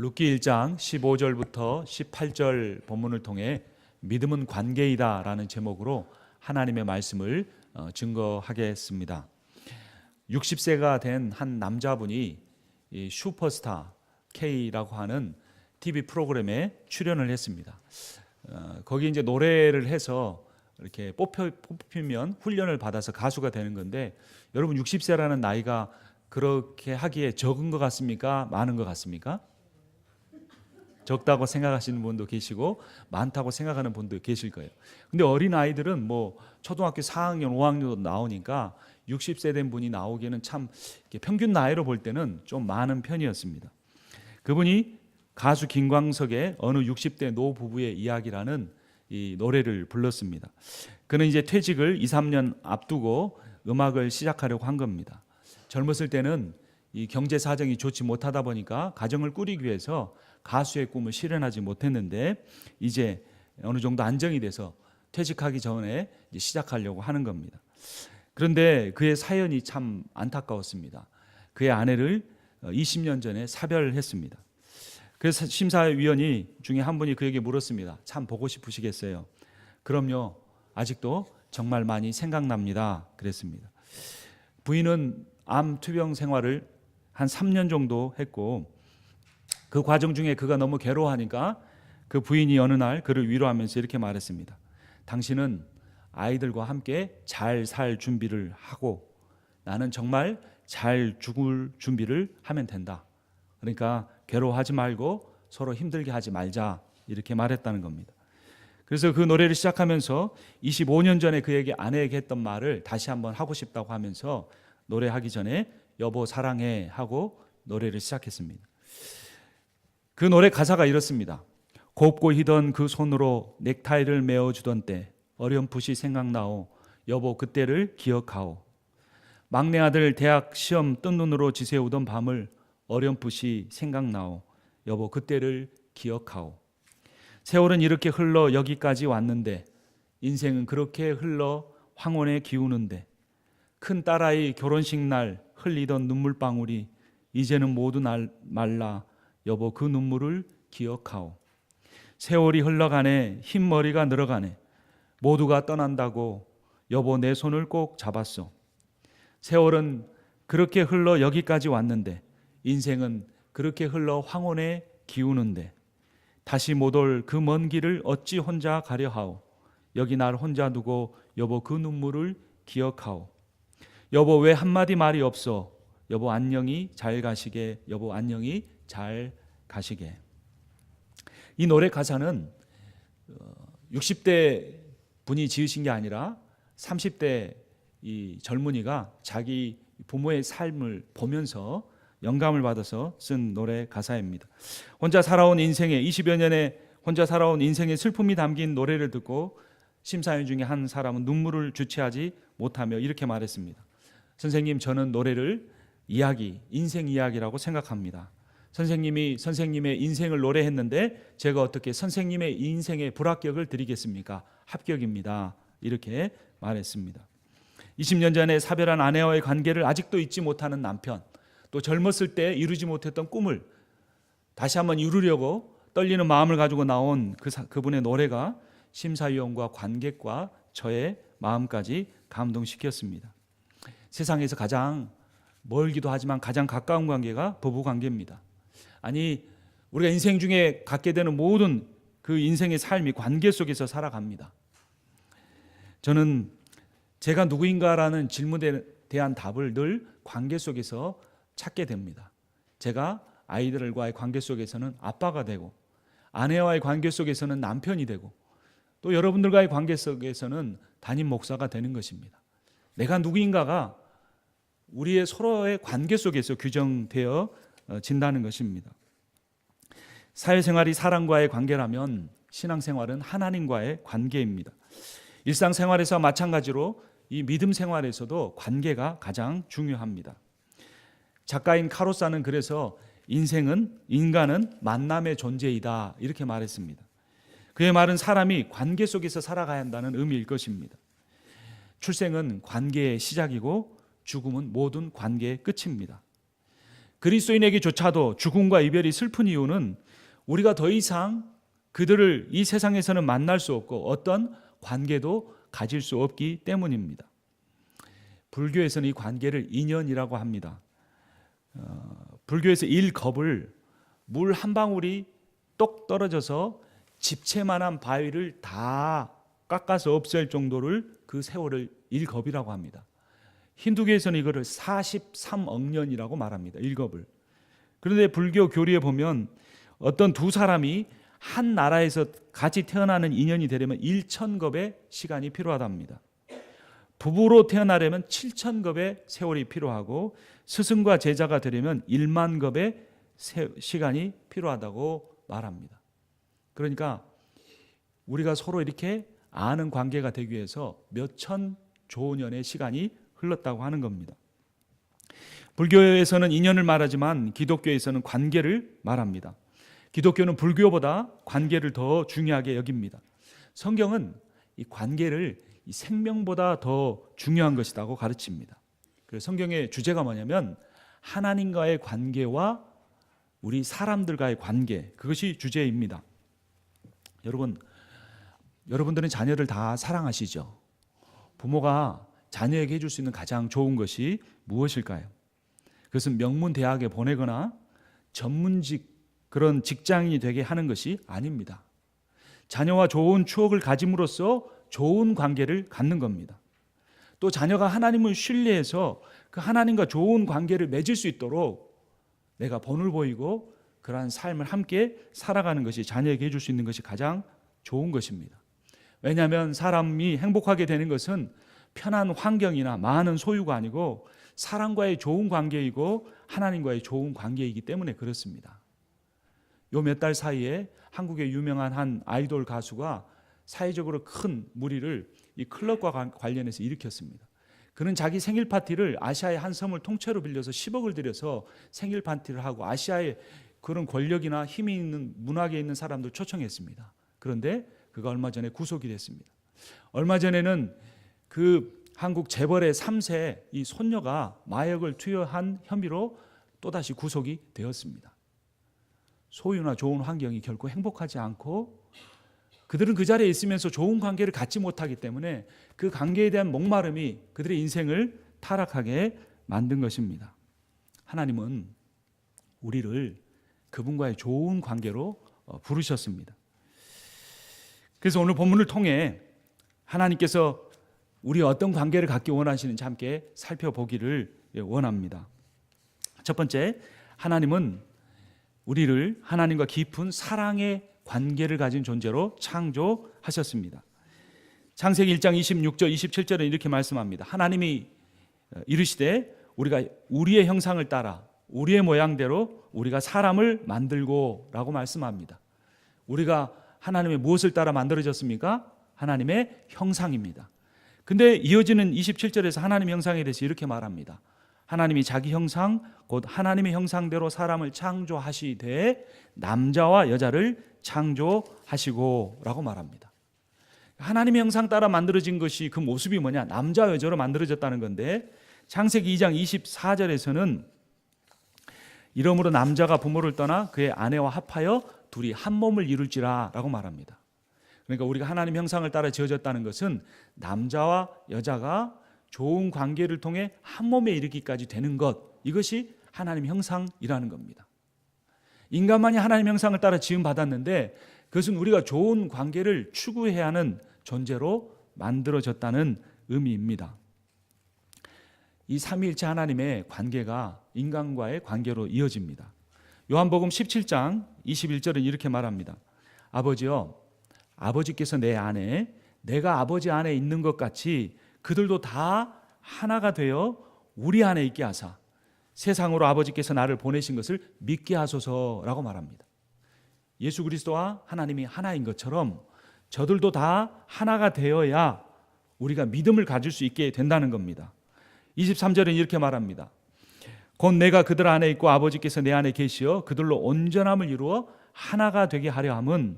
룻기 1장 15절부터 18절 본문을 통해 믿음은 관계이다라는 제목으로 하나님의 말씀을 증거하겠습니다. 60세가 된 한 남자분이 이 슈퍼스타 K라고 하는 TV 프로그램에 출연을 했습니다. 거기 이제 노래를 해서 이렇게 뽑히면 훈련을 받아서 가수가 되는 건데, 여러분 60세라는 나이가 그렇게 하기에 적은 것 같습니까? 많은 것 같습니까? 적다고 생각하시는 분도 계시고 많다고 생각하는 분도 계실 거예요. 근데 어린 아이들은 뭐 초등학교 4학년, 5학년도 나오니까 60세 된 분이 나오기에는 참 평균 나이로 볼 때는 좀 많은 편이었습니다. 그분이 가수 김광석의 어느 60대 노부부의 이야기라는 이 노래를 불렀습니다. 그는 이제 퇴직을 2, 3년 앞두고 음악을 시작하려고 한 겁니다. 젊었을 때는 이 경제 사정이 좋지 못하다 보니까 가정을 꾸리기 위해서 가수의 꿈을 실현하지 못했는데, 이제 어느 정도 안정이 돼서 퇴직하기 전에 이제 시작하려고 하는 겁니다. 그런데 그의 사연이 참 안타까웠습니다. 그의 아내를 20년 전에 사별했습니다. 그래서 심사위원이 중에 한 분이 그에게 물었습니다. 참 보고 싶으시겠어요? 그럼요, 아직도 정말 많이 생각납니다. 그랬습니다. 부인은 암 투병 생활을 한 3년 정도 했고, 그 과정 중에 그가 너무 괴로워하니까 그 부인이 어느 날 그를 위로하면서 이렇게 말했습니다. 당신은 아이들과 함께 잘 살 준비를 하고 나는 정말 잘 죽을 준비를 하면 된다. 그러니까 괴로워하지 말고 서로 힘들게 하지 말자, 이렇게 말했다는 겁니다. 그래서 그 노래를 시작하면서 25년 전에 그에게 아내에게 했던 말을 다시 한번 하고 싶다고 하면서 노래하기 전에 여보 사랑해 하고 노래를 시작했습니다. 그 노래 가사가 이렇습니다. 곱고 희던 그 손으로 넥타이를 메어주던 때 어렴풋이 생각나오. 여보 그때를 기억하오. 막내 아들 대학 시험 뜬 눈으로 지새우던 밤을 어렴풋이 생각나오. 여보 그때를 기억하오. 세월은 이렇게 흘러 여기까지 왔는데 인생은 그렇게 흘러 황혼에 기우는데 큰 딸아이 결혼식 날 흘리던 눈물방울이 이제는 모두 말라. 여보 그 눈물을 기억하오. 세월이 흘러가네. 흰머리가 늘어가네. 모두가 떠난다고 여보 내 손을 꼭 잡았어. 세월은 그렇게 흘러 여기까지 왔는데 인생은 그렇게 흘러 황혼에 기우는데 다시 못 올 그 먼 길을 어찌 혼자 가려 하오. 여기 날 혼자 두고 여보 그 눈물을 기억하오. 여보 왜 한마디 말이 없어. 여보 안녕히 잘 가시게. 여보 안녕히 잘 가시게. 이 노래 가사는 60대 분이 지으신 게 아니라 30대 이 젊은이가 자기 부모의 삶을 보면서 영감을 받아서 쓴 노래 가사입니다. 혼자 살아온 인생의 20여 년의 혼자 살아온 인생의 슬픔이 담긴 노래를 듣고 심사위원 중에 한 사람은 눈물을 주체하지 못하며 이렇게 말했습니다. 선생님, 저는 노래를 인생 이야기라고 생각합니다. 선생님이 선생님의 인생을 노래했는데 제가 어떻게 선생님의 인생에 불합격을 드리겠습니까? 합격입니다. 이렇게 말했습니다. 20년 전에 사별한 아내와의 관계를 아직도 잊지 못하는 남편, 또 젊었을 때 이루지 못했던 꿈을 다시 한번 이루려고 떨리는 마음을 가지고 나온 그분의 노래가 심사위원과 관객과 저의 마음까지 감동시켰습니다. 세상에서 가장 멀기도 하지만 가장 가까운 관계가 부부 관계입니다. 아니, 우리가 인생 중에 갖게 되는 모든 그 인생의 삶이 관계 속에서 살아갑니다. 저는 제가 누구인가라는 질문에 대한 답을 늘 관계 속에서 찾게 됩니다. 제가 아이들과의 관계 속에서는 아빠가 되고, 아내와의 관계 속에서는 남편이 되고, 또 여러분들과의 관계 속에서는 담임 목사가 되는 것입니다. 내가 누구인가가 우리의 서로의 관계 속에서 규정되어 진다는 것입니다. 사회생활이 사람과의 관계라면 신앙생활은 하나님과의 관계입니다. 일상생활에서 마찬가지로 이 믿음 생활에서도 관계가 가장 중요합니다. 작가인 카로사는 그래서 인간은 만남의 존재이다, 이렇게 말했습니다. 그의 말은 사람이 관계 속에서 살아가야 한다는 의미일 것입니다. 출생은 관계의 시작이고 죽음은 모든 관계의 끝입니다. 그리스도인에게조차도 죽음과 이별이 슬픈 이유는 우리가 더 이상 그들을 이 세상에서는 만날 수 없고 어떤 관계도 가질 수 없기 때문입니다. 불교에서는 이 관계를 인연이라고 합니다. 불교에서 일겁을 물 한 방울이 똑 떨어져서 집채만한 바위를 다 깎아서 없앨 정도를 그 세월을 일겁이라고 합니다. 힌두교에서는 이거를 43억 년이라고 말합니다. 일겁을. 그런데 불교 교리에 보면 어떤 두 사람이 한 나라에서 같이 태어나는 인연이 되려면 1,000겁의 시간이 필요하답니다. 부부로 태어나려면 7,000겁의 세월이 필요하고 스승과 제자가 되려면 1만 겁의 시간이 필요하다고 말합니다. 그러니까 우리가 서로 이렇게 아는 관계가 되기 위해서 몇천 조년의 시간이 흘렀다고 하는 겁니다. 불교에서는 인연을 말하지만 기독교에서는 관계를 말합니다. 기독교는 불교보다 관계를 더 중요하게 여깁니다. 성경은 이 관계를 이 생명보다 더 중요한 것이라고 가르칩니다. 그래서 성경의 주제가 뭐냐면 하나님과의 관계와 우리 사람들과의 관계, 그것이 주제입니다. 여러분들은 자녀를 다 사랑하시죠? 부모가 자녀에게 해줄 수 있는 가장 좋은 것이 무엇일까요? 그것은 명문 대학에 보내거나 전문직 그런 직장인이 되게 하는 것이 아닙니다. 자녀와 좋은 추억을 가짐으로써 좋은 관계를 갖는 겁니다. 또 자녀가 하나님을 신뢰해서 그 하나님과 좋은 관계를 맺을 수 있도록 내가 본을 보이고 그러한 삶을 함께 살아가는 것이 자녀에게 해줄 수 있는 것이 가장 좋은 것입니다. 왜냐하면 사람이 행복하게 되는 것은 편한 환경이나 많은 소유가 아니고 사람과의 좋은 관계이고 하나님과의 좋은 관계이기 때문에 그렇습니다. 요 몇 달 사이에 한국의 유명한 한 아이돌 가수가 사회적으로 큰 물의를 이 클럽과 관련해서 일으켰습니다. 그는 자기 생일 파티를 아시아의 한 섬을 통째로 빌려서 10억을 들여서 생일 파티를 하고 아시아의 그런 권력이나 힘이 있는 문학에 있는 사람들 초청했습니다. 그런데 그가 얼마 전에 구속이 됐습니다. 얼마 전에는 그 한국 재벌의 3세 이 손녀가 마약을 투여한 혐의로 또다시 구속이 되었습니다. 소유나 좋은 환경이 결코 행복하지 않고 그들은 그 자리에 있으면서 좋은 관계를 갖지 못하기 때문에 그 관계에 대한 목마름이 그들의 인생을 타락하게 만든 것입니다. 하나님은 우리를 그분과의 좋은 관계로 부르셨습니다. 그래서 오늘 본문을 통해 하나님께서 우리 어떤 관계를 갖기 원하시는지 함께 살펴보기를 원합니다. 첫 번째, 하나님은 우리를 하나님과 깊은 사랑의 관계를 가진 존재로 창조하셨습니다. 창세기 1장 26절 27절에 이렇게 말씀합니다. 하나님이 이르시되 우리가 우리의 형상을 따라 우리의 모양대로 우리가 사람을 만들고 라고 말씀합니다. 우리가 하나님의 무엇을 따라 만들어졌습니까? 하나님의 형상입니다. 근데 이어지는 27절에서 하나님의 형상에 대해서 이렇게 말합니다. 하나님이 자기 형상 곧 하나님의 형상대로 사람을 창조하시되 남자와 여자를 창조하시고 라고 말합니다. 하나님의 형상 따라 만들어진 것이 그 모습이 뭐냐? 남자와 여자로 만들어졌다는 건데 창세기 2장 24절에서는 이러므로 남자가 부모를 떠나 그의 아내와 합하여 둘이 한 몸을 이룰지라 라고 말합니다. 그러니까 우리가 하나님 형상을 따라 지어졌다는 것은 남자와 여자가 좋은 관계를 통해 한 몸에 이르기까지 되는 것, 이것이 하나님 형상이라는 겁니다. 인간만이 하나님 형상을 따라 지음받았는데 그것은 우리가 좋은 관계를 추구해야 하는 존재로 만들어졌다는 의미입니다. 이 삼위일체 하나님의 관계가 인간과의 관계로 이어집니다. 요한복음 17장 21절은 이렇게 말합니다. 아버지여, 아버지께서 내 안에 내가 아버지 안에 있는 것 같이 그들도 다 하나가 되어 우리 안에 있게 하사 세상으로 아버지께서 나를 보내신 것을 믿게 하소서라고 말합니다. 예수 그리스도와 하나님이 하나인 것처럼 저들도 다 하나가 되어야 우리가 믿음을 가질 수 있게 된다는 겁니다. 23절은 이렇게 말합니다. 곧 내가 그들 안에 있고 아버지께서 내 안에 계시어 그들로 온전함을 이루어 하나가 되게 하려 함은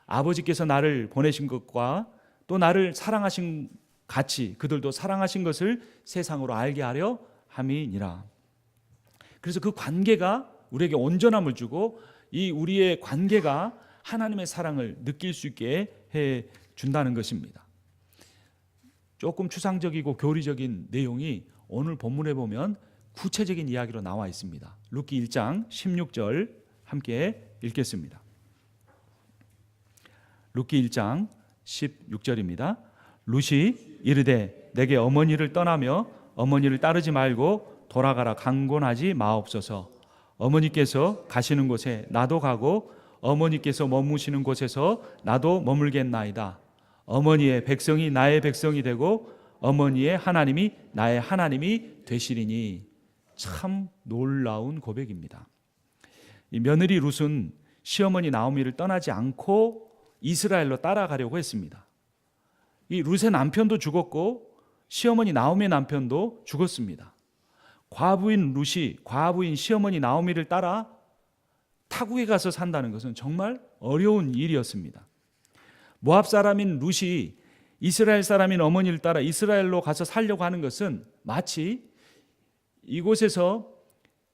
아버지께서 나를 보내신 것과 또 나를 사랑하신 같이 그들도 사랑하신 것을 세상으로 알게 하려 함이니라. 그래서 그 관계가 우리에게 온전함을 주고 이 우리의 관계가 하나님의 사랑을 느낄 수 있게 해 준다는 것입니다. 조금 추상적이고 교리적인 내용이 오늘 본문에 보면 구체적인 이야기로 나와 있습니다. 룻기 1장 16절 함께 읽겠습니다. 룻기 1장 16절입니다. 룻이 이르되 내게 어머니를 떠나며 어머니를 따르지 말고 돌아가라 강권하지 마옵소서. 어머니께서 가시는 곳에 나도 가고 어머니께서 머무시는 곳에서 나도 머물겠나이다. 어머니의 백성이 나의 백성이 되고 어머니의 하나님이 나의 하나님이 되시리니. 참 놀라운 고백입니다. 이 며느리 룻은 시어머니 나오미를 떠나지 않고 이스라엘로 따라가려고 했습니다. 이 룻의 남편도 죽었고 시어머니 나오미의 남편도 죽었습니다. 과부인 룻이 과부인 시어머니 나오미를 따라 타국에 가서 산다는 것은 정말 어려운 일이었습니다. 모압 사람인 룻이 이스라엘 사람인 어머니를 따라 이스라엘로 가서 살려고 하는 것은 마치 이곳에서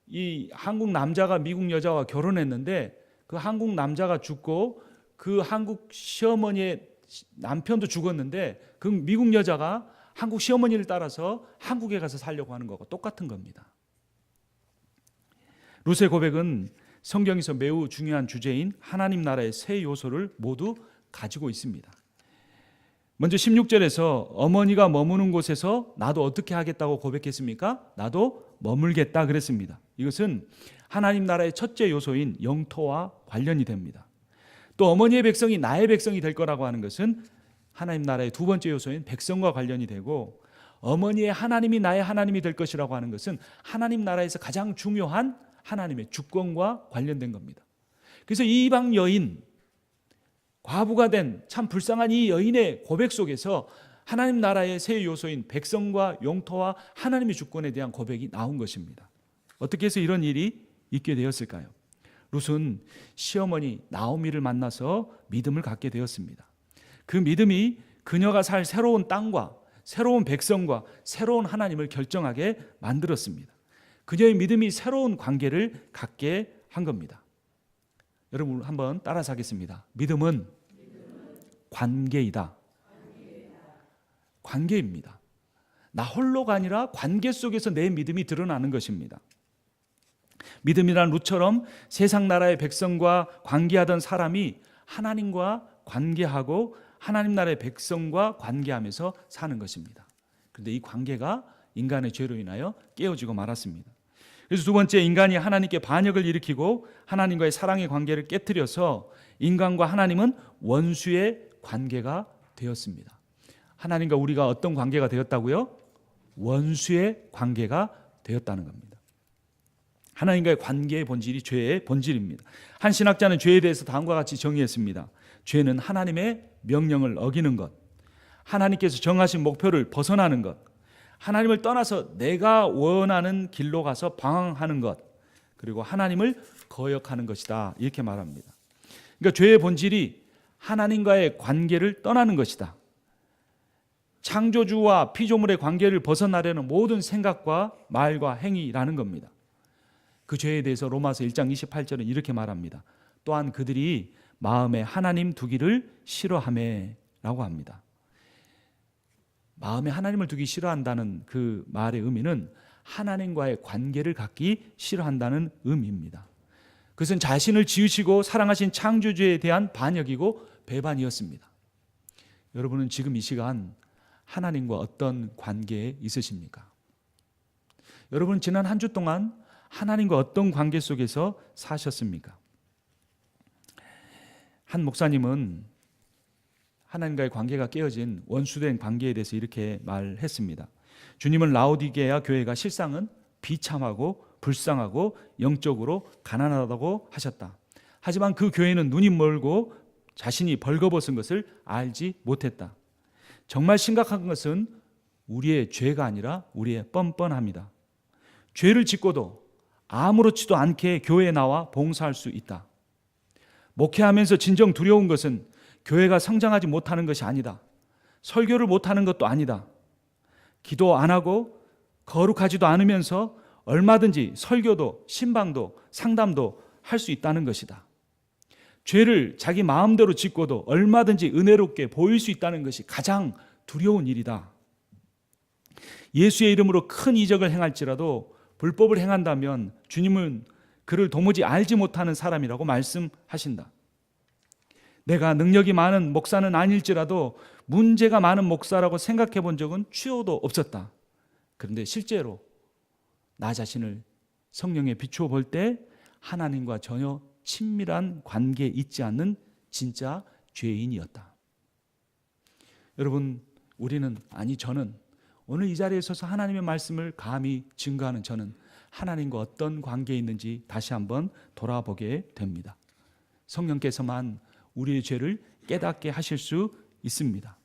이 한국 남자가 미국 여자와 결혼했는데 그 한국 남자가 죽고 그 한국 시어머니의 남편도 죽었는데 그 미국 여자가 한국 시어머니를 따라서 한국에 가서 살려고 하는 것과 똑같은 겁니다. 룻의 고백은 성경에서 매우 중요한 주제인 하나님 나라의 세 요소를 모두 가지고 있습니다. 먼저 16절에서 어머니가 머무는 곳에서 나도 어떻게 하겠다고 고백했습니까? 나도 머물겠다 그랬습니다. 이것은 하나님 나라의 첫째 요소인 영토와 관련이 됩니다. 또 어머니의 백성이 나의 백성이 될 거라고 하는 것은 하나님 나라의 두 번째 요소인 백성과 관련이 되고, 어머니의 하나님이 나의 하나님이 될 것이라고 하는 것은 하나님 나라에서 가장 중요한 하나님의 주권과 관련된 겁니다. 그래서 이 이방 여인, 과부가 된 참 불쌍한 이 여인의 고백 속에서 하나님 나라의 세 요소인 백성과 영토와 하나님의 주권에 대한 고백이 나온 것입니다. 어떻게 해서 이런 일이 있게 되었을까요? 룻은 시어머니 나오미를 만나서 믿음을 갖게 되었습니다. 그 믿음이 그녀가 살 새로운 땅과 새로운 백성과 새로운 하나님을 결정하게 만들었습니다. 그녀의 믿음이 새로운 관계를 갖게 한 겁니다. 여러분 한번 따라서 하겠습니다. 믿음은 관계이다. 관계입니다. 나 홀로가 아니라 관계 속에서 내 믿음이 드러나는 것입니다. 믿음이란 룻처럼 세상 나라의 백성과 관계하던 사람이 하나님과 관계하고 하나님 나라의 백성과 관계하면서 사는 것입니다. 그런데 이 관계가 인간의 죄로 인하여 깨어지고 말았습니다. 그래서 두 번째, 인간이 하나님께 반역을 일으키고 하나님과의 사랑의 관계를 깨뜨려서 인간과 하나님은 원수의 관계가 되었습니다. 하나님과 우리가 어떤 관계가 되었다고요? 원수의 관계가 되었다는 겁니다. 하나님과의 관계의 본질이 죄의 본질입니다. 한 신학자는 죄에 대해서 다음과 같이 정의했습니다. 죄는 하나님의 명령을 어기는 것, 하나님께서 정하신 목표를 벗어나는 것, 하나님을 떠나서 내가 원하는 길로 가서 방황하는 것, 그리고 하나님을 거역하는 것이다, 이렇게 말합니다. 그러니까 죄의 본질이 하나님과의 관계를 떠나는 것이다. 창조주와 피조물의 관계를 벗어나려는 모든 생각과 말과 행위라는 겁니다. 그 죄에 대해서 로마서 1장 28절은 이렇게 말합니다. 또한 그들이 마음에 하나님 두기를 싫어하매라고 합니다. 마음에 하나님을 두기 싫어한다는 그 말의 의미는 하나님과의 관계를 갖기 싫어한다는 의미입니다. 그것은 자신을 지으시고 사랑하신 창조주에 대한 반역이고 배반이었습니다. 여러분은 지금 이 시간 하나님과 어떤 관계에 있으십니까? 여러분은 지난 한 주 동안 하나님과 어떤 관계 속에서 사셨습니까? 한 목사님은 하나님과의 관계가 깨어진 원수된 관계에 대해서 이렇게 말했습니다. 주님은 라오디게아 교회가 실상은 비참하고 불쌍하고 영적으로 가난하다고 하셨다. 하지만 그 교회는 눈이 멀고 자신이 벌거벗은 것을 알지 못했다. 정말 심각한 것은 우리의 죄가 아니라 우리의 뻔뻔함이다. 죄를 짓고도 아무렇지도 않게 교회에 나와 봉사할 수 있다. 목회하면서 진정 두려운 것은 교회가 성장하지 못하는 것이 아니다. 설교를 못하는 것도 아니다. 기도 안 하고 거룩하지도 않으면서 얼마든지 설교도 신방도 상담도 할 수 있다는 것이다. 죄를 자기 마음대로 짓고도 얼마든지 은혜롭게 보일 수 있다는 것이 가장 두려운 일이다. 예수의 이름으로 큰 이적을 행할지라도 불법을 행한다면 주님은 그를 도무지 알지 못하는 사람이라고 말씀하신다. 내가 능력이 많은 목사는 아닐지라도 문제가 많은 목사라고 생각해 본 적은 추호도 없었다. 그런데 실제로 나 자신을 성령에 비추어 볼 때 하나님과 전혀 친밀한 관계에 있지 않는 진짜 죄인이었다. 여러분, 저는 오늘 이 자리에 서서 하나님의 말씀을 감히 증거하는 저는 하나님과 어떤 관계에 있는지 다시 한번 돌아보게 됩니다. 성령께서만 우리의 죄를 깨닫게 하실 수 있습니다.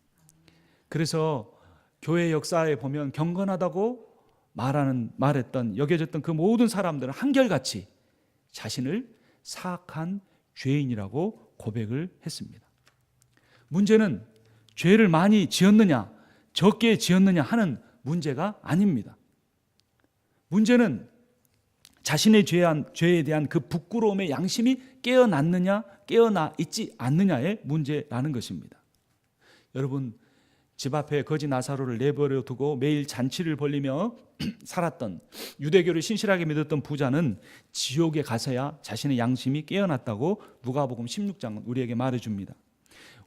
그래서 교회 역사에 보면 경건하다고 말했던 여겨졌던 그 모든 사람들은 한결같이 자신을 사악한 죄인이라고 고백을 했습니다. 문제는 죄를 많이 지었느냐 적게 지었느냐 하는 문제가 아닙니다. 문제는 자신의 죄에 대한 그 부끄러움의 양심이 깨어났느냐 깨어나 있지 않느냐의 문제라는 것입니다. 여러분, 집 앞에 거지 나사로를 내버려 두고 매일 잔치를 벌리며 살았던 유대교를 신실하게 믿었던 부자는 지옥에 가서야 자신의 양심이 깨어났다고 누가복음 16장은 우리에게 말해줍니다.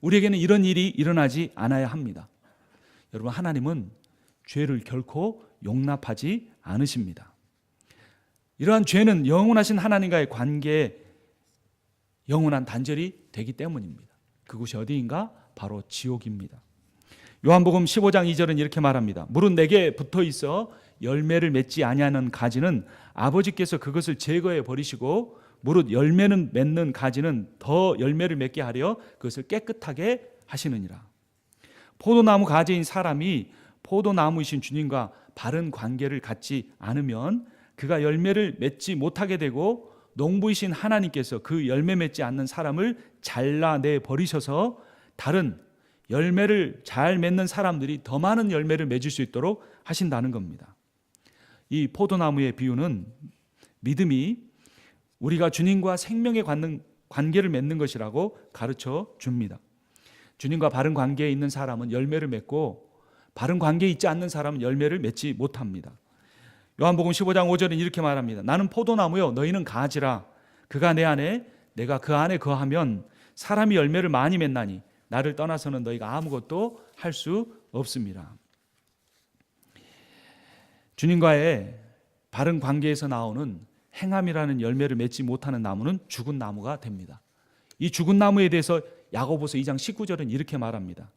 우리에게는 이런 일이 일어나지 않아야 합니다. 여러분, 하나님은 죄를 결코 용납하지 않으십니다. 이러한 죄는 영원하신 하나님과의 관계에 영원한 단절이 되기 때문입니다. 그곳이 어디인가? 바로 지옥입니다. 요한복음 15장 2절은 이렇게 말합니다. 무릇 내게 붙어 있어 열매를 맺지 아니하는 가지는 아버지께서 그것을 제거해 버리시고 무릇 열매는 맺는 가지는 더 열매를 맺게 하려 그것을 깨끗하게 하시느니라. 포도나무 가지인 사람이 포도나무이신 주님과 바른 관계를 갖지 않으면 그가 열매를 맺지 못하게 되고 농부이신 하나님께서 그 열매 맺지 않는 사람을 잘라내 버리셔서 다른 열매를 잘 맺는 사람들이 더 많은 열매를 맺을 수 있도록 하신다는 겁니다. 이 포도나무의 비유는 믿음이 우리가 주님과 생명에 갖는 관계를 맺는 것이라고 가르쳐 줍니다. 주님과 바른 관계에 있는 사람은 열매를 맺고 바른 관계에 있지 않는 사람은 열매를 맺지 못합니다. 요한복음 15장 5절은 이렇게 말합니다. 나는 포도나무요 너희는 가지라. 그가 내 안에 내가 그 안에 거하면 사람이 열매를 많이 맺나니 나를 떠나서는 너희가 아무것도 할 수 없습니다. 주님과의 바른 관계에서 나오는 행함이라는 열매를 맺지 못하는 나무는 죽은 나무가 됩니다. 이 죽은 나무에 대해서 야고보서 2장 19절은 이렇게 말합니다.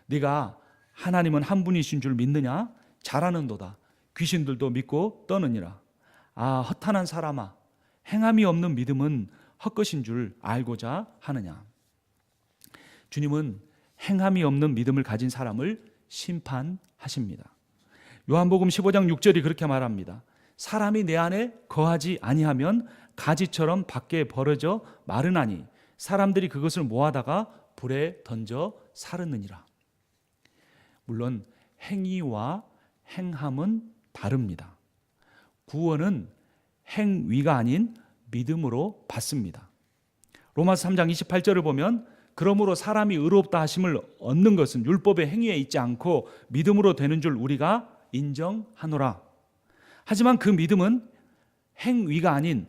네가 하나님은 한 분이신 줄 믿느냐? 잘하는도다. 귀신들도 믿고 떠느니라. 아, 허탄한 사람아, 행함이 없는 믿음은 헛것인 줄 알고자 하느냐. 주님은 행함이 없는 믿음을 가진 사람을 심판하십니다. 요한복음 15장 6절이 그렇게 말합니다. 사람이 내 안에 거하지 아니하면 가지처럼 밖에 벌어져 마르나니 사람들이 그것을 모아다가 불에 던져 사르느니라. 물론 행위와 행함은 다릅니다. 구원은 행위가 아닌 믿음으로 받습니다. 로마서 3장 28절을 보면 그러므로 사람이 의롭다 하심을 얻는 것은 율법의 행위에 있지 않고 믿음으로 되는 줄 우리가 인정하노라. 하지만 그 믿음은 행위가 아닌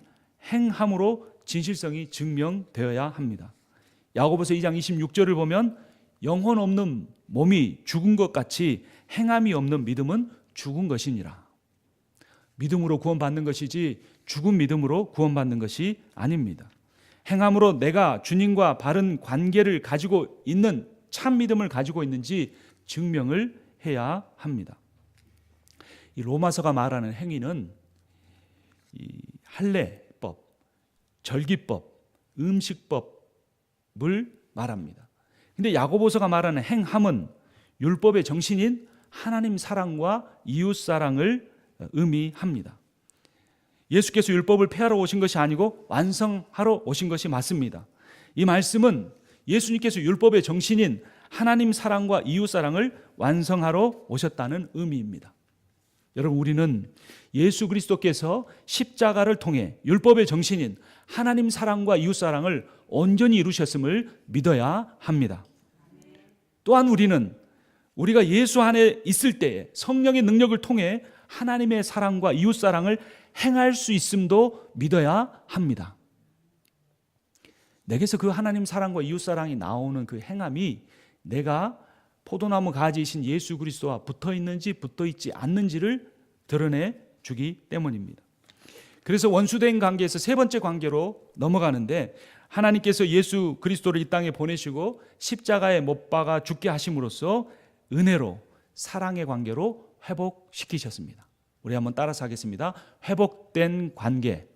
행함으로 진실성이 증명되어야 합니다. 야고보서 2장 26절을 보면 영혼 없는 몸이 죽은 것 같이 행함이 없는 믿음은 죽은 것이니라. 믿음으로 구원받는 것이지 죽은 믿음으로 구원받는 것이 아닙니다. 행함으로 내가 주님과 바른 관계를 가지고 있는 참 믿음을 가지고 있는지 증명을 해야 합니다. 이 로마서가 말하는 행위는 이 할례법, 절기법, 음식법을 말합니다. 근데 야고보서가 말하는 행함은 율법의 정신인 하나님 사랑과 이웃 사랑을 의미합니다. 예수께서 율법을 폐하러 오신 것이 아니고 완성하러 오신 것이 맞습니다. 이 말씀은 예수님께서 율법의 정신인 하나님 사랑과 이웃 사랑을 완성하러 오셨다는 의미입니다. 여러분, 우리는 예수 그리스도께서 십자가를 통해 율법의 정신인 하나님 사랑과 이웃 사랑을 온전히 이루셨음을 믿어야 합니다. 또한 우리는 우리가 예수 안에 있을 때에 성령의 능력을 통해 하나님의 사랑과 이웃 사랑을 행할 수 있음도 믿어야 합니다. 내게서 그 하나님 사랑과 이웃 사랑이 나오는 그 행함이 내가 포도나무 가지이신 예수 그리스도와 붙어 있는지 붙어 있지 않는지를 드러내 주기 때문입니다. 그래서 원수된 관계에서 세 번째 관계로 넘어가는데, 하나님께서 예수 그리스도를 이 땅에 보내시고 십자가에 못 박아 죽게 하심으로써 은혜로 사랑의 관계로 회복시키셨습니다. 우리 한번 따라서 하겠습니다. 회복된 관계.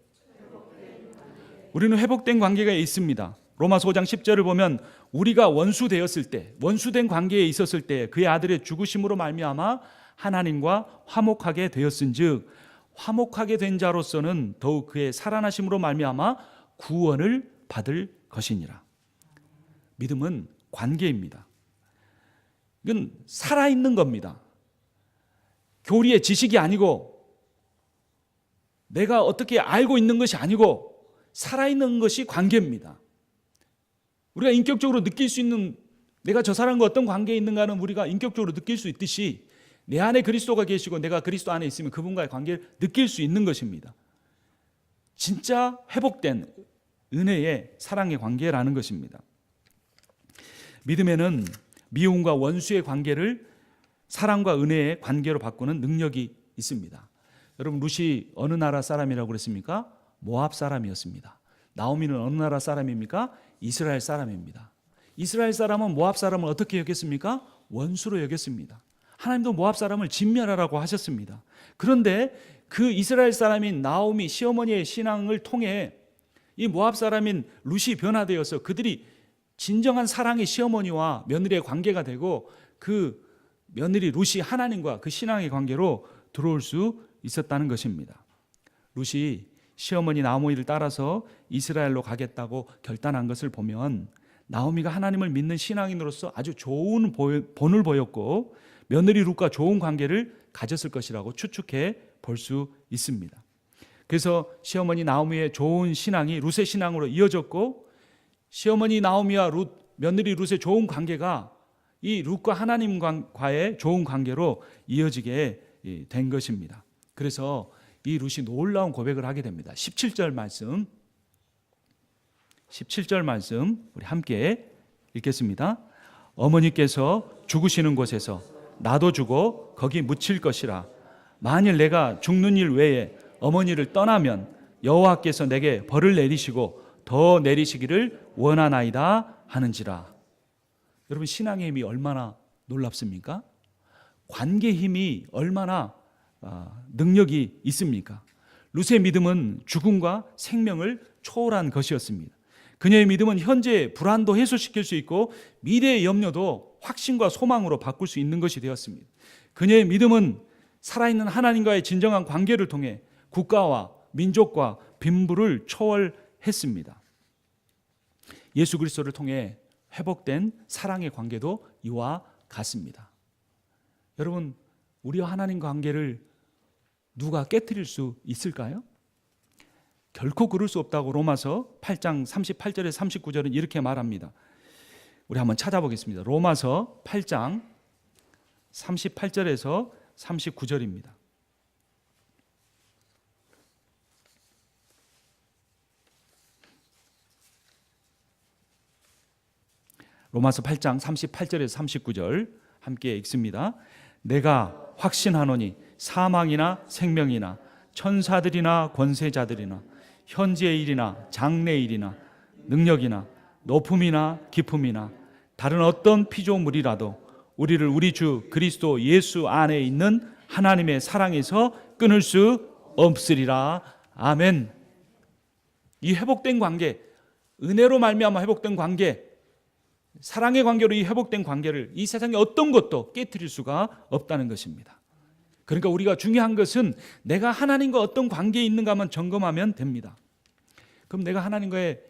우리는 회복된 관계가 있습니다. 로마서 5장 10절을 보면 우리가 원수되었을 때, 원수된 관계에 있었을 때 그의 아들의 죽으심으로 말미암아 하나님과 화목하게 되었은즉 화목하게 된 자로서는 더욱 그의 살아나심으로 말미암아 구원을 받을 것이니라. 믿음은 관계입니다. 이건 살아있는 겁니다. 교리의 지식이 아니고 내가 어떻게 알고 있는 것이 아니고 살아있는 것이 관계입니다. 우리가 인격적으로 느낄 수 있는, 내가 저 사람과 어떤 관계에 있는가는 우리가 인격적으로 느낄 수 있듯이 내 안에 그리스도가 계시고 내가 그리스도 안에 있으면 그분과의 관계를 느낄 수 있는 것입니다. 진짜 회복된 은혜의 사랑의 관계라는 것입니다. 믿음에는 미움과 원수의 관계를 사랑과 은혜의 관계로 바꾸는 능력이 있습니다. 여러분, 룻이 어느 나라 사람이라고 그랬습니까? 모압 사람이었습니다. 나오미는 어느 나라 사람입니까? 이스라엘 사람입니다. 이스라엘 사람은 모압 사람을 어떻게 여겼습니까? 원수로 여겼습니다. 하나님도 모압 사람을 진멸하라고 하셨습니다. 그런데 그 이스라엘 사람인 나오미 시어머니의 신앙을 통해 이 모압 사람인 룻이 변화되어서 그들이 진정한 사랑의 시어머니와 며느리의 관계가 되고 그 며느리 룻이 하나님과 그 신앙의 관계로 들어올 수 있었다는 것입니다. 룻이 시어머니 나오미를 따라서 이스라엘로 가겠다고 결단한 것을 보면 나오미가 하나님을 믿는 신앙인으로서 아주 좋은 본을 보였고 며느리 룻과 좋은 관계를 가졌을 것이라고 추측해 볼 수 있습니다. 그래서 시어머니 나오미의 좋은 신앙이 룻의 신앙으로 이어졌고 시어머니 나오미와 며느리 룻의 좋은 관계가 이 룻과 하나님과의 좋은 관계로 이어지게 된 것입니다. 그래서 이 룻이 놀라운 고백을 하게 됩니다. 17절 말씀 우리 함께 읽겠습니다. 어머니께서 죽으시는 곳에서 나도 죽어 거기 묻힐 것이라. 만일 내가 죽는 일 외에 어머니를 떠나면 여호와께서 내게 벌을 내리시고 더 내리시기를 원하나이다 하는지라. 여러분, 신앙의 힘이 얼마나 놀랍습니까? 관계의 힘이 얼마나 능력이 있습니까? 룻의 믿음은 죽음과 생명을 초월한 것이었습니다. 그녀의 믿음은 현재의 불안도 해소시킬 수 있고 미래의 염려도 확신과 소망으로 바꿀 수 있는 것이 되었습니다. 그녀의 믿음은 살아있는 하나님과의 진정한 관계를 통해 국가와 민족과 빈부를 초월했습니다. 예수 그리스도를 통해 회복된 사랑의 관계도 이와 같습니다. 여러분, 우리와 하나님과 관계를 누가 깨트릴 수 있을까요? 결코 그럴 수 없다고 로마서 8장 38절에서 39절은 이렇게 말합니다. 우리 한번 찾아보겠습니다. 로마서 8장 38절에서 39절입니다. 로마서 8장 38절에서 39절 함께 읽습니다. 내가 확신하노니 사망이나 생명이나 천사들이나 권세자들이나 현재의 일이나 장래의 일이나 능력이나 높음이나 깊음이나 다른 어떤 피조물이라도 우리를 우리 주 그리스도 예수 안에 있는 하나님의 사랑에서 끊을 수 없으리라. 아멘. 이 회복된 관계, 은혜로 말미암아 회복된 관계, 사랑의 관계로 이 회복된 관계를 이 세상에 어떤 것도 깨트릴 수가 없다는 것입니다. 그러니까 우리가 중요한 것은 내가 하나님과 어떤 관계에 있는가만 점검하면 됩니다. 그럼 내가 하나님과의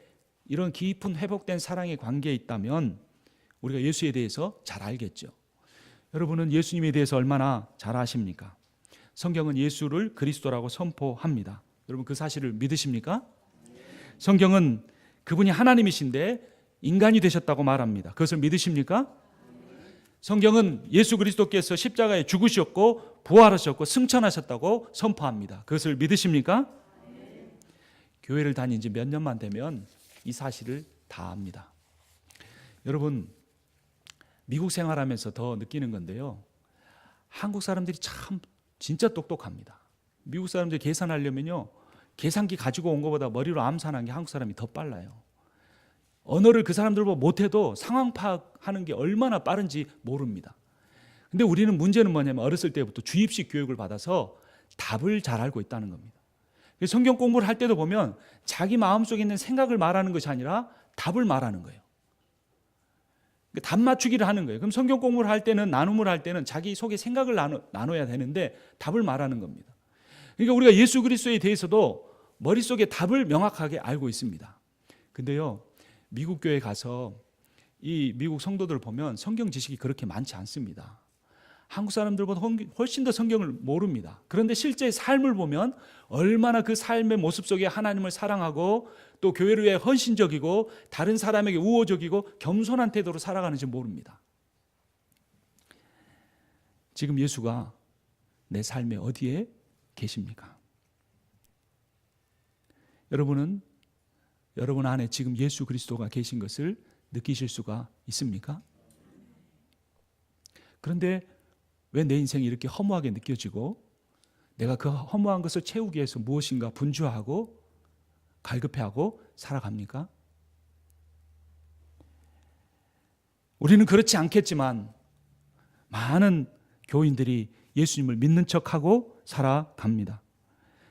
이런 깊은 회복된 사랑의 관계에 있다면 우리가 예수에 대해서 잘 알겠죠. 여러분은 예수님에 대해서 얼마나 잘 아십니까? 성경은 예수를 그리스도라고 선포합니다. 여러분 그 사실을 믿으십니까? 성경은 그분이 하나님이신데 인간이 되셨다고 말합니다. 그것을 믿으십니까? 성경은 예수 그리스도께서 십자가에 죽으셨고 부활하셨고 승천하셨다고 선포합니다. 그것을 믿으십니까? 교회를 다닌 지 몇 년만 되면 이 사실을 다 압니다. 여러분 미국 생활하면서 더 느끼는 건데요, 한국 사람들이 참 진짜 똑똑합니다. 미국 사람들이 계산하려면요, 계산기 가지고 온 것보다 머리로 암산한 게 한국 사람이 더 빨라요. 언어를 그 사람들보다 못해도 상황 파악하는 게 얼마나 빠른지 모릅니다. 근데 우리는 문제는 뭐냐면 어렸을 때부터 주입식 교육을 받아서 답을 잘 알고 있다는 겁니다. 성경 공부를 할 때도 보면 자기 마음속에 있는 생각을 말하는 것이 아니라 답을 말하는 거예요. 답 맞추기를 하는 거예요. 그럼 성경 공부를 할 때는, 나눔을 할 때는 자기 속에 생각을 나눠야 되는데 답을 말하는 겁니다. 그러니까 우리가 예수 그리스도에 대해서도 머릿속에 답을 명확하게 알고 있습니다. 근데요, 미국 교회 가서 이 미국 성도들 보면 성경 지식이 그렇게 많지 않습니다. 한국 사람들보다 훨씬 더 성경을 모릅니다. 그런데 실제 삶을 보면 얼마나 그 삶의 모습 속에 하나님을 사랑하고 또 교회를 위해 헌신적이고 다른 사람에게 우호적이고 겸손한 태도로 살아가는지 모릅니다. 지금 예수가 내 삶의 어디에 계십니까? 여러분은 여러분 안에 지금 예수 그리스도가 계신 것을 느끼실 수가 있습니까? 그런데 왜 내 인생이 이렇게 허무하게 느껴지고 내가 그 허무한 것을 채우기 위해서 무엇인가 분주하고 갈급해하고 살아갑니까? 우리는 그렇지 않겠지만 많은 교인들이 예수님을 믿는 척하고 살아갑니다.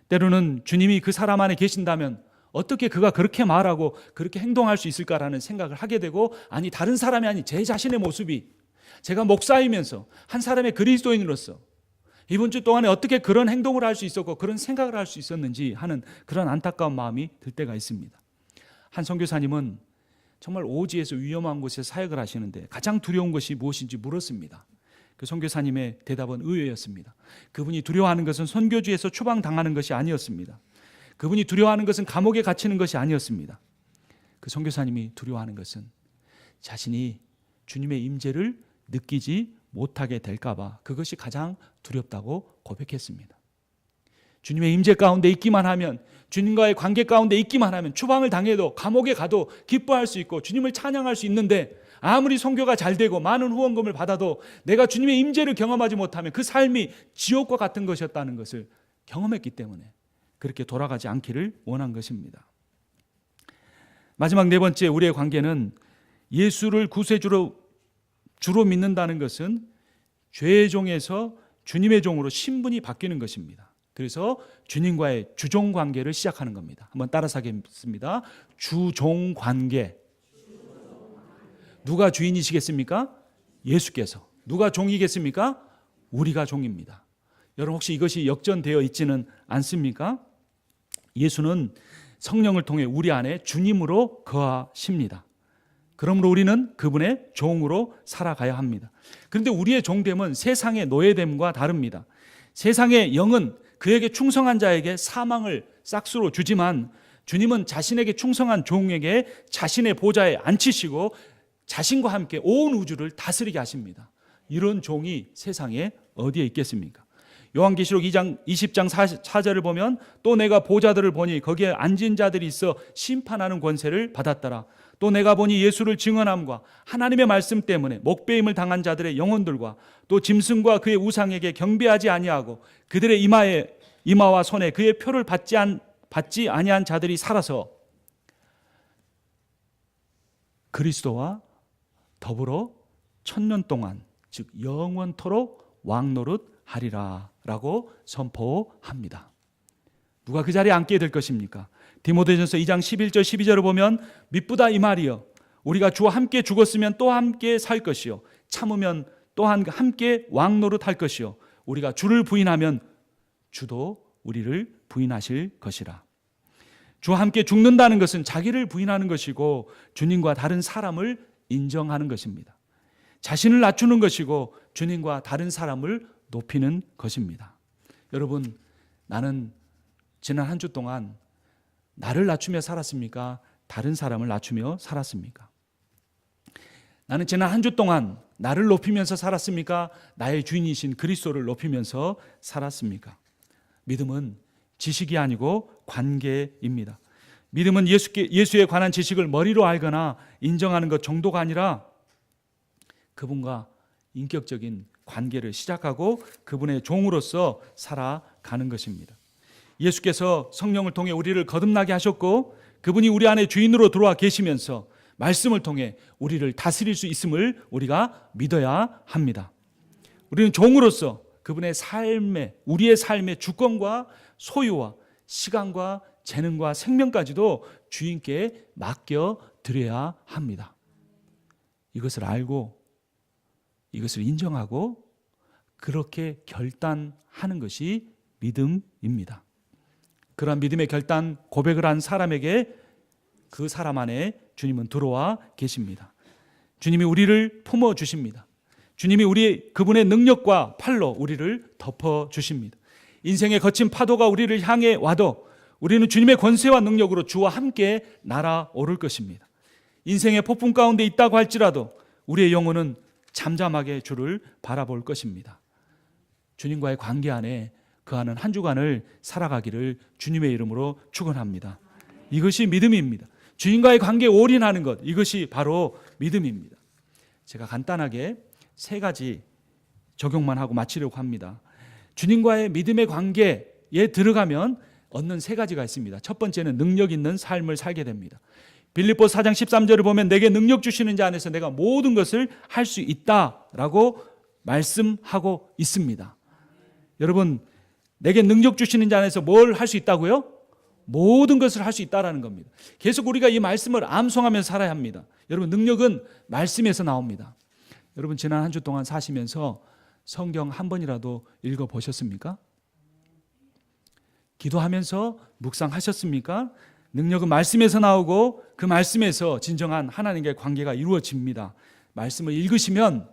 때로는 주님이 그 사람 안에 계신다면 어떻게 그가 그렇게 말하고 그렇게 행동할 수 있을까라는 생각을 하게 되고, 아니 다른 사람이 아닌 제 자신의 모습이, 제가 목사이면서 한 사람의 그리스도인으로서 이번 주 동안에 어떻게 그런 행동을 할 수 있었고 그런 생각을 할 수 있었는지 하는 그런 안타까운 마음이 들 때가 있습니다. 한 선교사님은 정말 오지에서 위험한 곳에서 사역을 하시는데 가장 두려운 것이 무엇인지 물었습니다. 그 선교사님의 대답은 의외였습니다. 그분이 두려워하는 것은 선교지에서 추방당하는 것이 아니었습니다. 그분이 두려워하는 것은 감옥에 갇히는 것이 아니었습니다. 그 선교사님이 두려워하는 것은 자신이 주님의 임재를 느끼지 못하게 될까 봐 그것이 가장 두렵다고 고백했습니다. 주님의 임재 가운데 있기만 하면, 주님과의 관계 가운데 있기만 하면 추방을 당해도 감옥에 가도 기뻐할 수 있고 주님을 찬양할 수 있는데, 아무리 선교가 잘 되고 많은 후원금을 받아도 내가 주님의 임재를 경험하지 못하면 그 삶이 지옥과 같은 것이었다는 것을 경험했기 때문에 그렇게 돌아가지 않기를 원한 것입니다. 마지막 네 번째, 우리의 관계는 예수를 구세주로 주로 믿는다는 것은 죄의 종에서 주님의 종으로 신분이 바뀌는 것입니다. 그래서 주님과의 주종 관계를 시작하는 겁니다. 한번 따라서 하겠습니다. 주종 관계. 누가 주인이시겠습니까? 예수께서. 누가 종이겠습니까? 우리가 종입니다. 여러분 혹시 이것이 역전되어 있지는 않습니까? 예수는 성령을 통해 우리 안에 주님으로 거하십니다. 그러므로 우리는 그분의 종으로 살아가야 합니다. 그런데 우리의 종됨은 세상의 노예됨과 다릅니다. 세상의 영은 그에게 충성한 자에게 사망을 싹수로 주지만 주님은 자신에게 충성한 종에게 자신의 보좌에 앉히시고 자신과 함께 온 우주를 다스리게 하십니다. 이런 종이 세상에 어디에 있겠습니까? 요한계시록 2장 20장 4절을 보면 또 내가 보좌들을 보니 거기에 앉은 자들이 있어 심판하는 권세를 받았더라. 또 내가 보니 예수를 증언함과 하나님의 말씀 때문에 목배임을 당한 자들의 영혼들과 또 짐승과 그의 우상에게 경배하지 아니하고 그들의 이마와 손에 그의 표를 받지 아니한 자들이 살아서 그리스도와 더불어 1000년 동안 즉 영원토록 왕노릇하리라 라고 선포합니다. 누가 그 자리에 앉게 될 것입니까? 디모데전서 2장 11절 12절을 보면 미쁘다 이 말이여 우리가 주와 함께 죽었으면 또 함께 살 것이요 참으면 또한 함께 왕노릇할 것이요 우리가 주를 부인하면 주도 우리를 부인하실 것이라. 주와 함께 죽는다는 것은 자기를 부인하는 것이고 주님과 다른 사람을 인정하는 것입니다. 자신을 낮추는 것이고 주님과 다른 사람을 높이는 것입니다. 여러분, 나는 지난 한 주 동안 나를 낮추며 살았습니까? 다른 사람을 낮추며 살았습니까? 나는 지난 한 주 동안 나를 높이면서 살았습니까? 나의 주인이신 그리스도를 높이면서 살았습니까? 믿음은 지식이 아니고 관계입니다. 믿음은 예수에 관한 지식을 머리로 알거나 인정하는 것 정도가 아니라 그분과 인격적인 관계를 시작하고 그분의 종으로서 살아가는 것입니다. 예수께서 성령을 통해 우리를 거듭나게 하셨고 그분이 우리 안에 주인으로 들어와 계시면서 말씀을 통해 우리를 다스릴 수 있음을 우리가 믿어야 합니다. 우리는 종으로서 그분의 삶에, 우리의 삶의 주권과 소유와 시간과 재능과 생명까지도 주인께 맡겨드려야 합니다. 이것을 알고 이것을 인정하고 그렇게 결단하는 것이 믿음입니다. 그러한 믿음의 결단 고백을 한 사람에게 그 사람 안에 주님은 들어와 계십니다. 주님이 우리를 품어주십니다. 주님이 그분의 능력과 팔로 우리를 덮어주십니다. 인생의 거친 파도가 우리를 향해 와도 우리는 주님의 권세와 능력으로 주와 함께 날아오를 것입니다. 인생의 폭풍 가운데 있다고 할지라도 우리의 영혼은 잠잠하게 주를 바라볼 것입니다. 주님과의 관계 안에 그하는 한 주간을 살아가기를 주님의 이름으로 축원합니다. 이것이 믿음입니다. 주님과의 관계에 올인하는 것, 이것이 바로 믿음입니다. 제가 간단하게 3가지 적용만 하고 마치려고 합니다. 주님과의 믿음의 관계에 들어가면 얻는 3가지가 있습니다. 첫 번째는 능력 있는 삶을 살게 됩니다. 빌립보서 4장 13절을 보면 내게 능력 주시는 자 안에서 내가 모든 것을 할 수 있다라고 말씀하고 있습니다. 여러분, 내게 능력 주시는 자 안에서 뭘 할 수 있다고요? 모든 것을 할 수 있다라는 겁니다. 계속 우리가 이 말씀을 암송하면서 살아야 합니다. 여러분, 능력은 말씀에서 나옵니다. 여러분, 지난 한 주 동안 사시면서 성경 한 번이라도 읽어보셨습니까? 기도하면서 묵상하셨습니까? 능력은 말씀에서 나오고 그 말씀에서 진정한 하나님과의 관계가 이루어집니다. 말씀을 읽으시면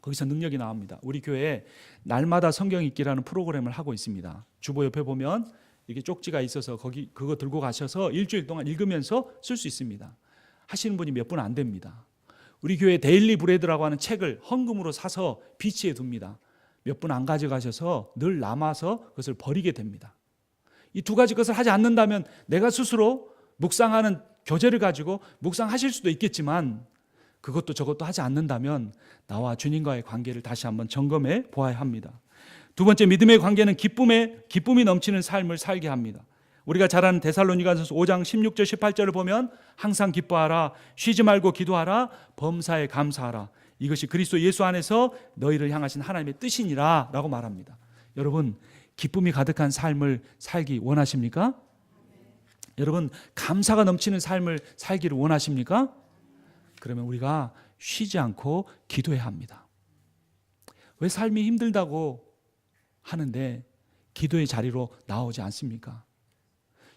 거기서 능력이 나옵니다. 우리 교회에 날마다 성경 읽기라는 프로그램을 하고 있습니다. 주보 옆에 보면 이게 쪽지가 있어서 그거 들고 가셔서 일주일 동안 읽으면서 쓸 수 있습니다. 하시는 분이 몇 분 안 됩니다. 우리 교회 데일리 브레드라고 하는 책을 헌금으로 사서 비치에 둡니다. 몇 분 안 가져가셔서 늘 남아서 그것을 버리게 됩니다. 이 2가지 것을 하지 않는다면 내가 스스로 묵상하는 교재를 가지고 묵상하실 수도 있겠지만 그것도 저것도 하지 않는다면 나와 주님과의 관계를 다시 한번 점검해 보아야 합니다. 2번째, 믿음의 관계는 기쁨이 넘치는 삶을 살게 합니다. 우리가 잘 아는 데살로니가전서 5장 16절 18절을 보면 항상 기뻐하라, 쉬지 말고 기도하라, 범사에 감사하라. 이것이 그리스도 예수 안에서 너희를 향하신 하나님의 뜻이니라 라고 말합니다. 여러분, 기쁨이 가득한 삶을 살기 원하십니까? 여러분, 감사가 넘치는 삶을 살기를 원하십니까? 그러면 우리가 쉬지 않고 기도해야 합니다. 왜 삶이 힘들다고 하는데 기도의 자리로 나오지 않습니까?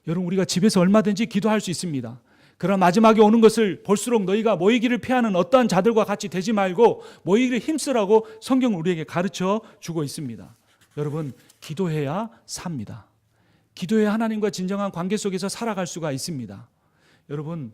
여러분, 우리가 집에서 얼마든지 기도할 수 있습니다. 그러나 마지막에 오는 것을 볼수록 너희가 모이기를 피하는 어떠한 자들과 같이 되지 말고 모이기를 힘쓰라고 성경은 우리에게 가르쳐 주고 있습니다. 여러분, 기도해야 삽니다. 기도해야 하나님과 진정한 관계 속에서 살아갈 수가 있습니다. 여러분,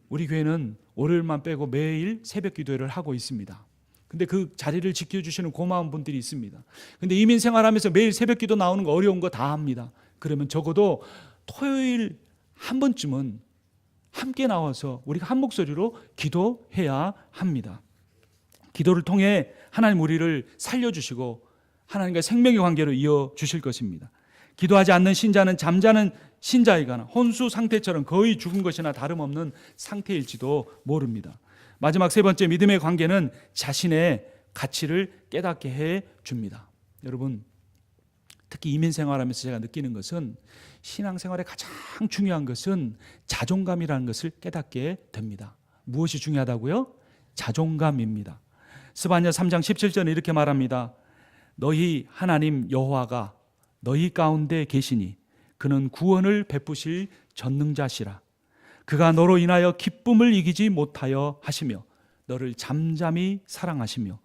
우리 교회는 월요일만 빼고 매일 새벽 기도회를 하고 있습니다. 근데 그 자리를 지켜주시는 고마운 분들이 있습니다. 근데 이민 생활하면서 매일 새벽 기도 나오는 거 어려운 거 다 합니다. 그러면 적어도 토요일 한 번쯤은 함께 나와서 우리가 한 목소리로 기도해야 합니다. 기도를 통해 하나님 우리를 살려주시고 하나님과 생명의 관계로 이어주실 것입니다. 기도하지 않는 신자는 잠자는 신자이거나 혼수 상태처럼 거의 죽은 것이나 다름없는 상태일지도 모릅니다. 마지막 3번째, 믿음의 관계는 자신의 가치를 깨닫게 해줍니다. 여러분, 특히 이민 생활하면서 제가 느끼는 것은 신앙생활에 가장 중요한 것은 자존감이라는 것을 깨닫게 됩니다. 무엇이 중요하다고요? 자존감입니다. 스바냐 3장 17절에 이렇게 말합니다. 너희 하나님 여호와가 너희 가운데 계시니 그는 구원을 베푸실 전능자시라. 그가 너로 인하여 기쁨을 이기지 못하여 하시며 너를 잠잠히 사랑하시며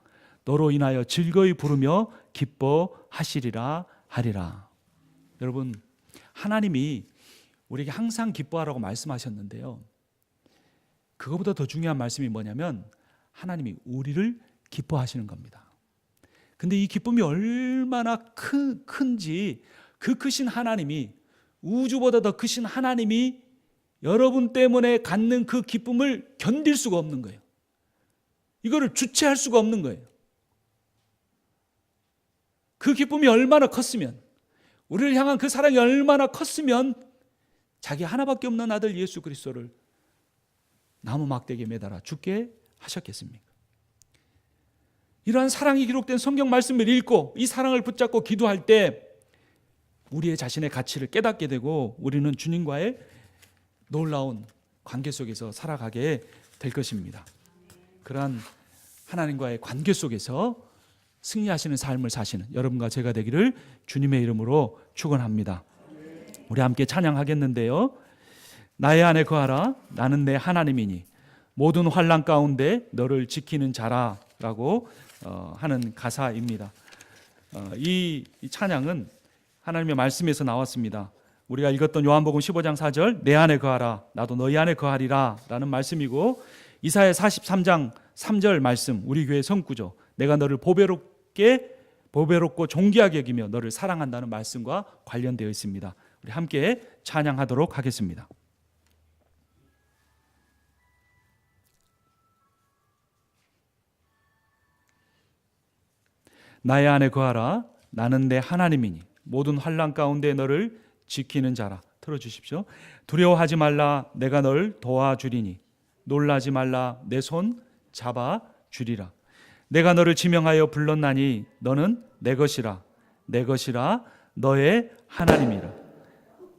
너로 인하여 즐거이 부르며 기뻐하시리라 하리라. 여러분, 하나님이 우리에게 항상 기뻐하라고 말씀하셨는데요, 그거보다 더 중요한 말씀이 뭐냐면 하나님이 우리를 기뻐하시는 겁니다. 근데 이 기쁨이 얼마나 큰지, 그 크신 하나님이, 우주보다 더 크신 하나님이 여러분 때문에 갖는 그 기쁨을 견딜 수가 없는 거예요. 이거를 주체할 수가 없는 거예요. 그 기쁨이 얼마나 컸으면, 우리를 향한 그 사랑이 얼마나 컸으면 자기 하나밖에 없는 아들 예수 그리스도를 나무 막대기에 매달아 죽게 하셨겠습니까? 이러한 사랑이 기록된 성경 말씀을 읽고 이 사랑을 붙잡고 기도할 때 우리의 자신의 가치를 깨닫게 되고 우리는 주님과의 놀라운 관계 속에서 살아가게 될 것입니다. 그러한 하나님과의 관계 속에서 승리하시는 삶을 사시는 여러분과 제가 되기를 주님의 이름으로 축원합니다. 우리 함께 찬양하겠는데요, 나의 안에 거하라, 나는 내 하나님이니 모든 환난 가운데 너를 지키는 자라 라고 하는 가사입니다. 이 찬양은 하나님의 말씀에서 나왔습니다. 우리가 읽었던 요한복음 15장 4절, 내 안에 거하라 나도 너희 안에 거하리라 라는 말씀이고, 이사야 43장 3절 말씀, 우리 교회 성구죠. 내가 너를 보배롭고 존귀하게 여기며 너를 사랑한다는 말씀과 관련되어 있습니다. 우리 함께 찬양하도록 하겠습니다. 나의 안에 거하라, 나는 내 하나님이니 모든 환난 가운데 너를 지키는 자라. 들어주십시오. 두려워하지 말라, 내가 널 도와주리니 놀라지 말라, 내 손 잡아주리라. 내가 너를 지명하여 불렀나니 너는 내 것이라, 내 것이라, 너의 하나님이라.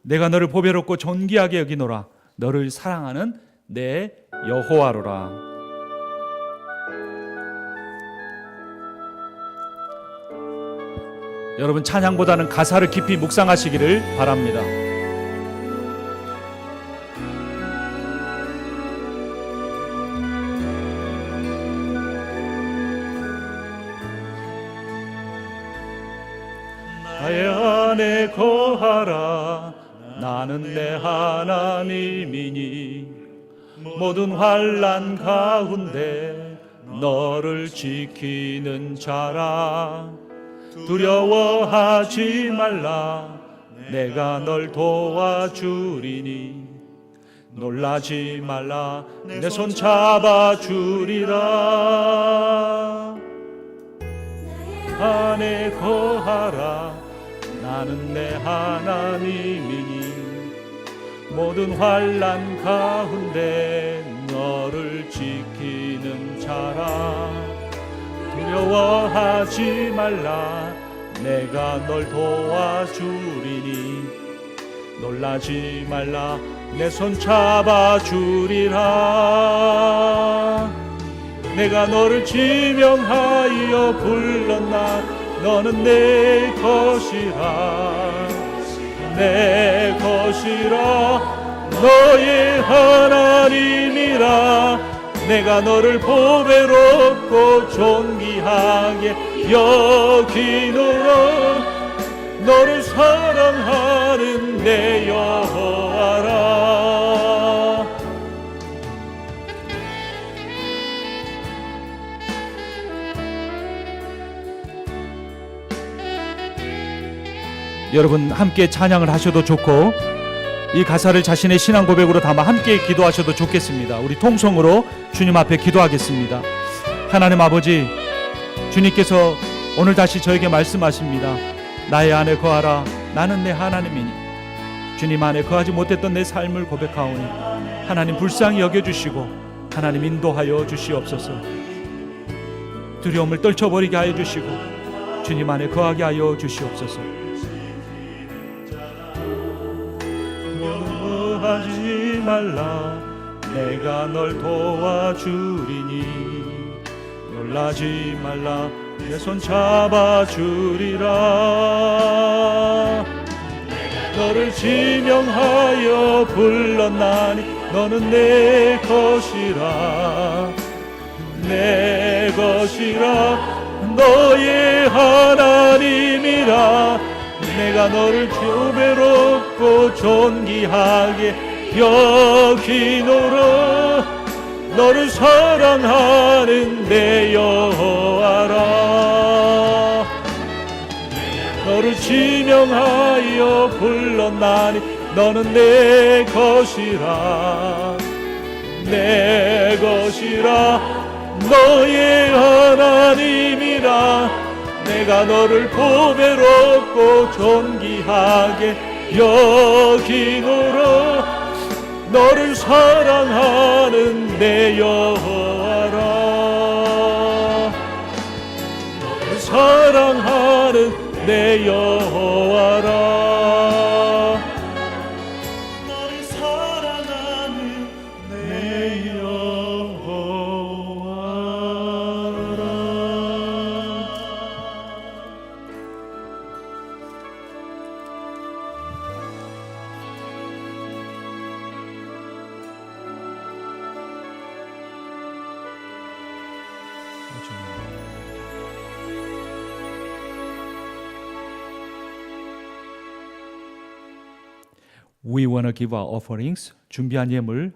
내가 너를 보배롭고 존귀하게 여기노라, 너를 사랑하는 내 여호와로라. 여러분, 찬양보다는 가사를 깊이 묵상하시기를 바랍니다. 나의 안에 거하라, 나는 내 하나님이니 모든 환난 가운데 너를 지키는 자라. 두려워하지 말라, 내가 널 도와주리니 놀라지 말라, 내 손 잡아주리라. 안에 거하라, 나는 내 하나님이니 모든 환난 가운데 너를 지키는 자라. 두려워하지 말라, 내가 널 도와주리니 놀라지 말라, 내 손 잡아주리라. 내가 너를 지명하여 불렀나, 너는 내 것이라, 내 것이라, 너의 하나님이라. 내가 너를 보배롭고 존귀하게 여기노라, 너를 사랑하는 내 여호와라. 여러분, 함께 찬양을 하셔도 좋고 이 가사를 자신의 신앙 고백으로 담아 함께 기도하셔도 좋겠습니다. 우리 통성으로 주님 앞에 기도하겠습니다. 하나님 아버지, 주님께서 오늘 다시 저에게 말씀하십니다. 나의 안에 거하라, 나는 내 하나님이니 주님 안에 거하지 못했던 내 삶을 고백하오니 하나님 불쌍히 여겨주시고 하나님 인도하여 주시옵소서. 두려움을 떨쳐버리게 하여 주시고 주님 안에 거하게 하여 주시옵소서. 하지 말라, 내가 널 도와주리니 놀라지 말라, 내 손 잡아주리라. 너를 지명하여 불렀나니 너는 내 것이라, 내 것이라, 너의 하나님이라. 내가 너를 주배롭고 존귀하게 여기노라. 너를 사랑하는 내 여호와라. 너를 지명하여 불렀나니 너는 내 것이라. 내 것이라. 너의 하나님이라. 내가 너를 보배롭고 존귀하게 여기노라. 너를 사랑하는 내 여호와라. 너를 사랑하는 내 여호와라. 너를 사랑하는 내 여호와라. We wanna give our offerings. 준비한 예물